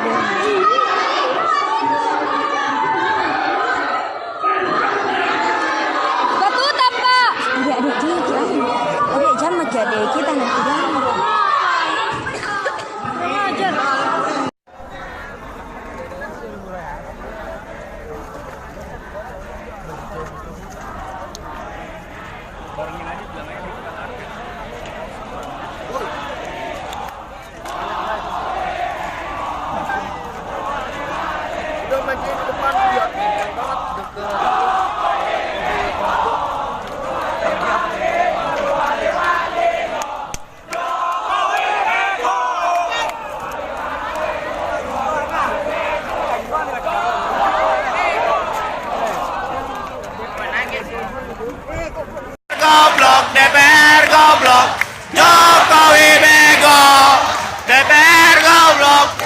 Ketutup, Pak. Adik-adik dikit lagi. Adik jam lagi adik kita nanti dalam. Goblok DPR goblok, Jokowi bego, DPR goblok.